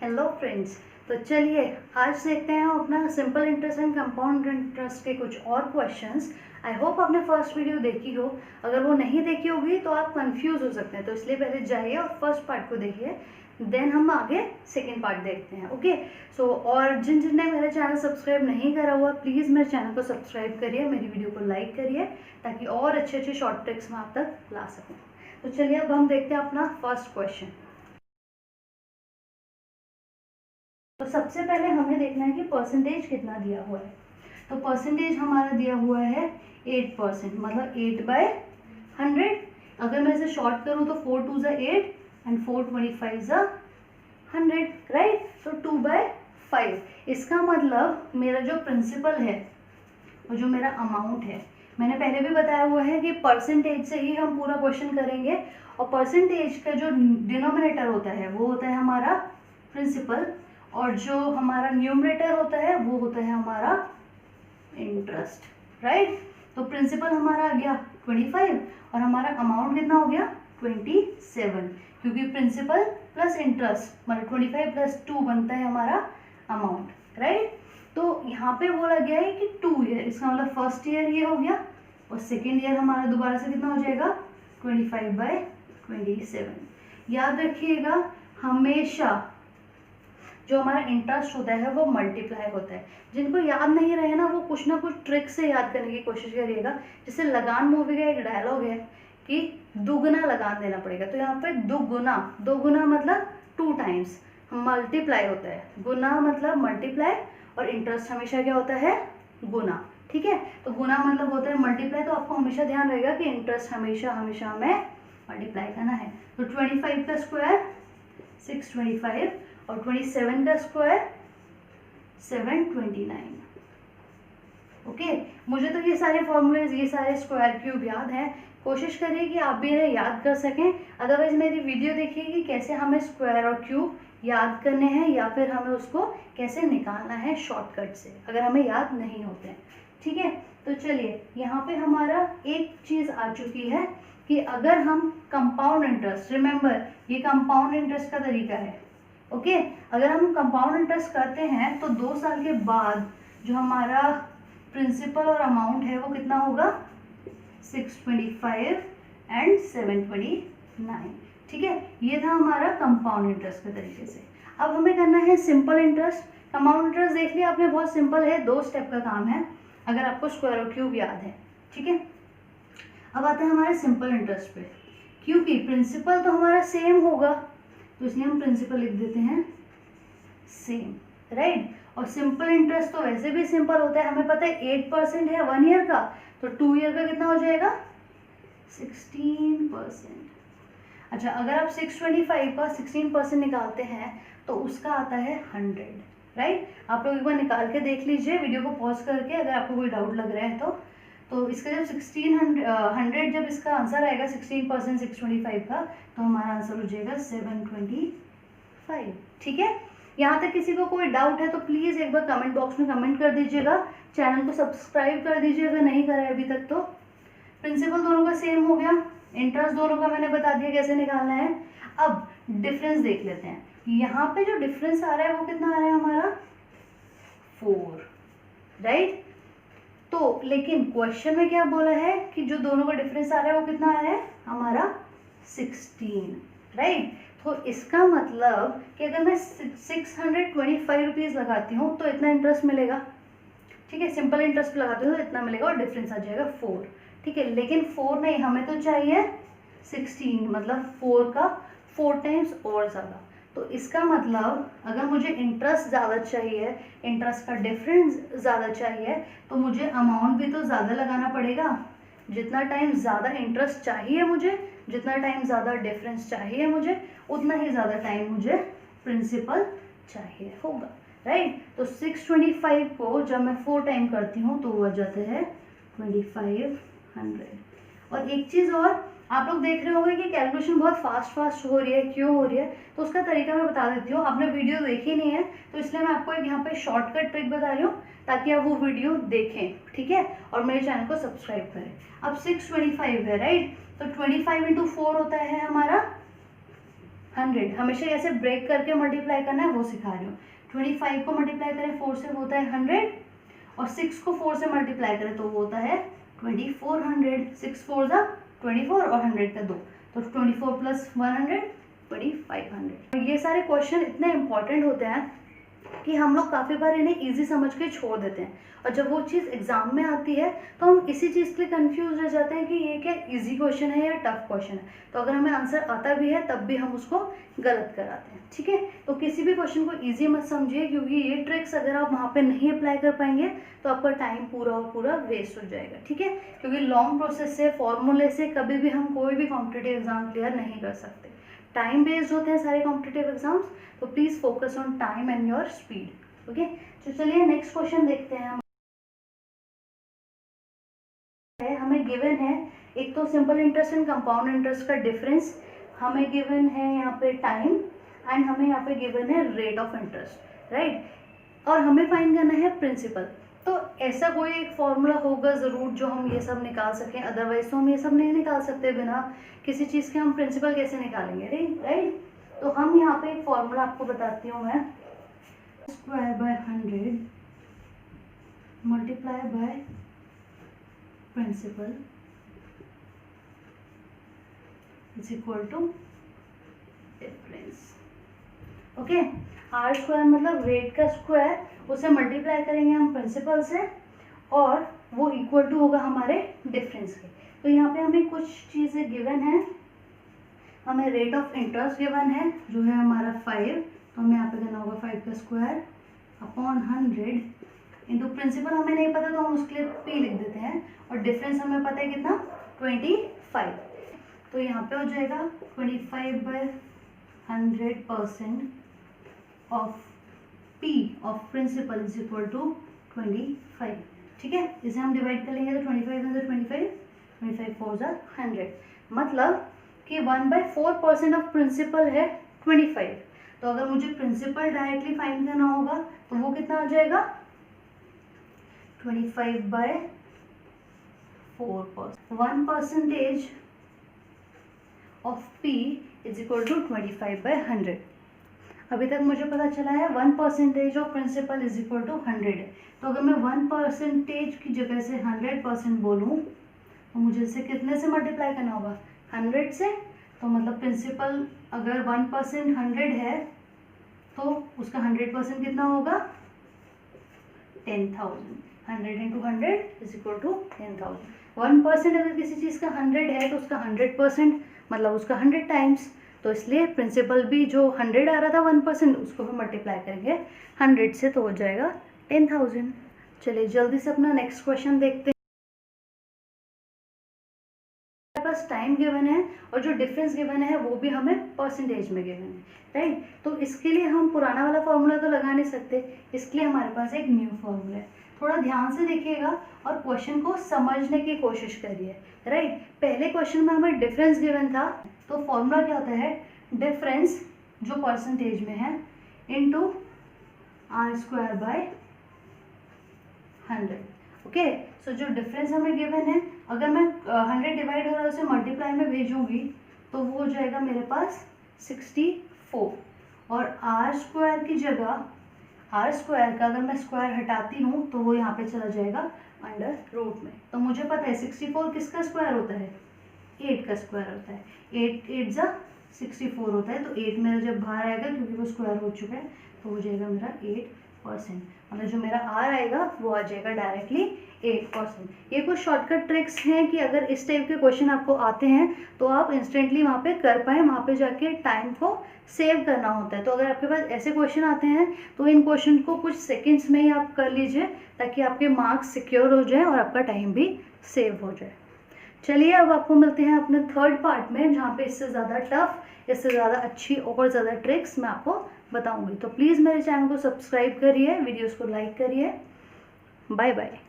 Hello friends. तो चलिए आज देखते हैं हम अपना simple interest and compound interest के कुछ और क्वेश्चंस। आई होप आपने फर्स्ट वीडियो देखी हो। अगर वो नहीं देखी होगी तो आप कंफ्यूज हो सकते हैं, तो इसलिए पहले जाइए और फर्स्ट पार्ट को देखिए, देन हम आगे सेकेंड पार्ट देखते हैं। ओके सो और जिन जिन ने मेरा चैनल सब्सक्राइब नहीं करा हुआ प्लीज़ मेरे चैनल को सब्सक्राइब करिए, मेरी वीडियो को लाइक करिए ताकि और अच्छे अच्छे शॉर्ट ट्रिक्स मैं आप तक ला सकूँ। तो चलिए अब हम देखते हैं अपना फर्स्ट क्वेश्चन। तो सबसे पहले हमें देखना है कि परसेंटेज कितना दिया हुआ है। तो परसेंटेज हमारा दिया हुआ है 8%, मतलब 8/100। अगर मैं इसे शॉर्ट करूँ तो 4 2 ज़ा 8 एंड 4 25 ज़ा 100, राइट। तो 2/5। इसका मतलब मेरा जो प्रिंसिपल है और जो मेरा अमाउंट है, मैंने पहले भी बताया हुआ है कि परसेंटेज से ही हम पूरा क्वेश्चन करेंगे, और परसेंटेज का जो डिनोमिनेटर होता है वो होता है हमारा प्रिंसिपल, और जो हमारा न्यूमरेटर होता है वो होता है हमारा इंटरेस्ट, राइट। तो प्रिंसिपल हमारा आ गया 25 और हमारा अमाउंट कितना हो गया 27, क्योंकि प्रिंसिपल प्लस इंटरेस्ट मतलब 25 + 2 बनता है हमारा अमाउंट, राइट। तो यहाँ पे बोला गया है कि 2 ईयर, इसका मतलब फर्स्ट ईयर ये हो गया और सेकेंड ईयर हमारा दोबारा से कितना हो जाएगा 25/27। याद रखिएगा हमेशा जो हमारा इंटरेस्ट होता है वो मल्टीप्लाई होता है। जिनको याद नहीं रहे ना वो कुछ ना कुछ ट्रिक से याद करने की कोशिश करिएगा। जैसे लगान मूवी का एक डायलॉग है कि दुगना लगान देना पड़ेगा, तो यहाँ पे दुगुना मतलब 2 टाइम्स मल्टीप्लाई होता है, गुना मतलब मल्टीप्लाई, और इंटरेस्ट हमेशा क्या होता है गुना, ठीक है। तो गुना मतलब होता है मल्टीप्लाई, तो आपको हमेशा ध्यान रहेगा कि इंटरेस्ट हमेशा हमें मल्टीप्लाई करना है। तो 25 का स्क्वायर 625 और 27 का स्क्वायर 729। ओके मुझे तो ये सारे फॉर्मूलेज, ये सारे स्क्वायर क्यूब याद हैं। कोशिश करिए कि आप भी इन्हें याद कर सकें। अदरवाइज मेरी वीडियो देखिए कि कैसे हमें स्क्वायर और क्यूब याद करने हैं या फिर हमें उसको कैसे निकालना है शॉर्टकट से, अगर हमें याद नहीं होते हैं, ठीक है। तो चलिए यहाँ पे हमारा एक चीज़ आ चुकी है कि अगर हम कंपाउंड इंटरेस्ट, रिमेंबर ये कंपाउंड इंटरेस्ट का तरीका है, ओके अगर हम कंपाउंड इंटरेस्ट करते हैं तो 2 साल के बाद जो हमारा प्रिंसिपल और अमाउंट है वो कितना होगा 625 एंड 729, ठीक है। ये था हमारा कंपाउंड इंटरेस्ट के तरीके से। अब हमें करना है सिंपल इंटरेस्ट। कंपाउंड इंटरेस्ट देख लिया आपने, बहुत सिंपल है, 2 स्टेप का काम है अगर आपको स्क्वायर और क्यूब याद है, ठीक है। अब आते हैं हमारे सिंपल इंटरेस्ट पे। क्योंकि प्रिंसिपल तो हमारा सेम होगा तो इसलिए हम प्रिंसिपल लिख देते हैं सेम, राइट। और सिंपल इंटरेस्ट तो वैसे भी सिंपल होता है, हमें पता है 8% है 1 ईयर का, तो 2 ईयर का कितना हो जाएगा 16%। अच्छा अगर आप 625 का 16% निकालते हैं तो उसका आता है 100, राइट। आप लोग एक बार निकाल के देख लीजिए वीडियो को पॉज करके, अगर आपको कोई डाउट लग रहा है तो इसका जब 1600 जब इसका आंसर आएगा 16% 625 का, तो हमारा आंसर हो जाएगा 725, ठीक है। यहाँ तक किसी को कोई डाउट है तो प्लीज़ एक बार कमेंट बॉक्स में कमेंट कर दीजिएगा। चैनल को सब्सक्राइब कर दीजिए अगर नहीं करा है अभी तक। तो प्रिंसिपल दोनों का सेम हो गया, इंटरेस्ट दोनों का मैंने बता दिया कैसे निकालना है। अब डिफरेंस देख लेते हैं। यहाँ पे जो डिफरेंस आ रहा है वो कितना आ रहा है हमारा 4, राइट। तो लेकिन क्वेश्चन में क्या बोला है कि जो दोनों का डिफरेंस आ रहा है वो कितना आ रहा है हमारा 16, राइट। तो इसका मतलब कि अगर मैं 625 रुपीज़ लगाती हूँ तो इतना इंटरेस्ट मिलेगा, ठीक है। सिंपल इंटरेस्ट लगाती हूँ तो इतना मिलेगा और डिफरेंस आ जाएगा 4, ठीक है। लेकिन 4 नहीं, हमें तो चाहिए 16, मतलब 4 का 4 टाइम्स और ज़्यादा। तो इसका मतलब अगर मुझे इंटरेस्ट ज़्यादा चाहिए, इंटरेस्ट का डिफरेंस ज़्यादा चाहिए, तो मुझे अमाउंट भी तो ज़्यादा लगाना पड़ेगा। जितना टाइम ज़्यादा इंटरेस्ट चाहिए मुझे, जितना टाइम ज़्यादा डिफरेंस चाहिए मुझे, उतना ही ज़्यादा टाइम मुझे प्रिंसिपल चाहिए होगा, राइट। तो 625 को जब मैं 4 टाइम करती हूँ तो वो आ जाते हैं 2500। और एक चीज़ और, आप लोग देख रहे होंगे कि कैलकुलेशन बहुत फास्ट हो रही है, क्यों हो रही है, तो उसका तरीका मैं बता देती हूँ। आपने वीडियो देखी नहीं है तो इसलिए मैं आपको एक यहाँ पे शॉर्टकट ट्रिक बता रही हूँ ताकि आप वो वीडियो देखें, ठीक है, और मेरे चैनल को सब्सक्राइब करें। अब 625 है, राइट। तो 25 × 4 होता है हमारा 100, हमेशा ऐसे ब्रेक करके मल्टीप्लाई करना है वो सिखा रही हूँ। 25 को मल्टीप्लाई करें 4 से वो होता है 100, और 6 को 4 से मल्टीप्लाई करें तो वो होता है 2400। 6 4 जा 24 और 100 का 2, तो 24 प्लस 100 2500। ये सारे क्वेश्चन इतने इंपॉर्टेंट होते हैं कि हम लोग काफ़ी बार इन्हें इजी समझ के छोड़ देते हैं, और जब वो चीज़ एग्जाम में आती है तो हम इसी चीज़ के लिए कंफ्यूज रह जाते हैं कि ये क्या इजी क्वेश्चन है या टफ क्वेश्चन है। तो अगर हमें आंसर आता भी है तब भी हम उसको गलत कराते हैं, ठीक है। तो किसी भी क्वेश्चन को इजी मत समझिए, क्योंकि ये ट्रिक्स अगर आप वहाँ पे नहीं अप्लाई कर पाएंगे तो आपका टाइम पूरा और पूरा वेस्ट हो जाएगा, ठीक है। क्योंकि लॉन्ग प्रोसेस से, फॉर्मूले से कभी भी हम कोई भी कॉम्पिटिटिव एग्जाम क्लियर नहीं कर सकते। टाइम बेस्ड होते हैं सारे कॉम्पिटिटिव एग्जाम्स, तो please focus on time and your speed. Okay, तो चलिए नेक्स्ट क्वेश्चन देखते हैं। हमें गिवन है एक तो simple interest and compound interest का डिफरेंस, हमें गिवन है यहाँ पे टाइम, एंड हमें यहाँ पे गिवन है रेट ऑफ इंटरेस्ट, राइट। और हमें फाइंड करना है प्रिंसिपल। तो ऐसा कोई एक फॉर्मूला होगा ज़रूर जो हम ये सब निकाल सकें, अदरवाइज तो हम ये सब नहीं निकाल सकते। बिना किसी चीज़ के हम प्रिंसिपल कैसे निकालेंगे, राइट। तो हम यहाँ पे एक फॉर्मूला आपको बताती हूँ मैं, square by 100 multiply by principal is equal to difference. Okay, R square मतलब रेट का स्क्वायर, उसे मल्टीप्लाई करेंगे हम प्रिंसिपल से, और वो इक्वल टू होगा हमारे डिफरेंस के। तो यहाँ पे हमें कुछ चीज़ें गिवन है, हमें रेट ऑफ इंटरेस्ट गिवन है जो है हमारा 5, तो हमें यहाँ पे करना होगा 5 का स्क्वायर अपॉन 100 इंटू प्रिंसिपल हमें नहीं पता तो हम उसके लिए p लिख देते हैं, और डिफरेंस हमें पता है कितना 25। तो यहाँ पे हो जाएगा 25/100% of p of principal is equal to 25, ठीक है। इसे हम डिवाइड कर लेंगे तो 25 4 100, मतलब कि 1/4% ऑफ प्रिंसिपल है 25। तो अगर मुझे प्रिंसिपल डायरेक्टली फाइंड करना होगा तो वो कितना आ जाएगा 25/4%। 1% of p is equal to 25/100। अभी तक मुझे पता चला है 1% of principal is equal to 100 है। तो अगर मैं 1% की जगह से 100% बोलूँ तो मुझे इसे कितने से मल्टीप्लाई करना होगा 100 से। तो मतलब प्रिंसिपल अगर 1% 100 है तो उसका 100% कितना होगा 10,000। 100 इंटू 100 इज इक्वल टू 10,000। 1% अगर किसी चीज़ का 100 है तो उसका 100% मतलब उसका 100 टाइम्स। तो इसलिए प्रिंसिपल भी जो 100 आ रहा था 1% उसको भी मल्टीप्लाई करेंगे 100 से तो हो जाएगा 10,000। चलिए जल्दी से अपना नेक्स्ट क्वेश्चन देखते हैं। पास टाइम गिवन है और जो डिफरेंस गिवन है वो भी हमें परसेंटेज में गिवन है, राइट। तो इसके लिए हम पुराना वाला फॉर्मूला तो लगा नहीं सकते, इसके लिए हमारे पास एक न्यू फॉर्मूला है। थोड़ा ध्यान से देखिएगा और क्वेश्चन को समझने की कोशिश करिए, राइट। पहले क्वेश्चन में हमें डिफरेंस गिवन था, तो फॉर्मूला क्या होता है डिफरेंस जो परसेंटेज में है इनटू r²/100। ओके, सो जो डिफरेंस हमें गिवन है अगर मैं 100 डिवाइड हो रहा है उसे मल्टीप्लाई में भेजूंगी तो वो हो जाएगा मेरे पास 64, और r² की जगह r² का अगर मैं स्क्वायर हटाती हूँ तो वो यहाँ पे चला जाएगा अंडर रूट में। तो मुझे पता है 64 किसका स्क्वायर होता है 8 का स्क्वायर होता है। 8 8 जा 64 होता है, तो 8 मेरा जब बाहर आएगा क्योंकि वो स्क्वायर हो चुका है तो हो जाएगा मेरा 8%। मतलब जो मेरा r आएगा वो आ जाएगा डायरेक्टली 8%। ये कुछ शॉर्टकट ट्रिक्स हैं कि अगर इस टाइप के क्वेश्चन आपको आते हैं तो आप इंस्टेंटली वहाँ पे कर पाएँ, वहाँ पे जाके टाइम को सेव करना होता है। तो अगर आपके पास ऐसे क्वेश्चन आते हैं तो इन क्वेश्चन को कुछ सेकंड्स में ही आप कर लीजिए ताकि आपके मार्क्स सिक्योर हो जाए और आपका टाइम भी सेव हो जाए। चलिए अब आपको मिलते हैं अपने थर्ड पार्ट में जहाँ पे इससे ज़्यादा टफ, इससे ज़्यादा अच्छी और ज़्यादा ट्रिक्स मैं आपको बताऊंगी। तो प्लीज़ मेरे चैनल को सब्सक्राइब करिए, वीडियोस को लाइक करिए। Bye bye.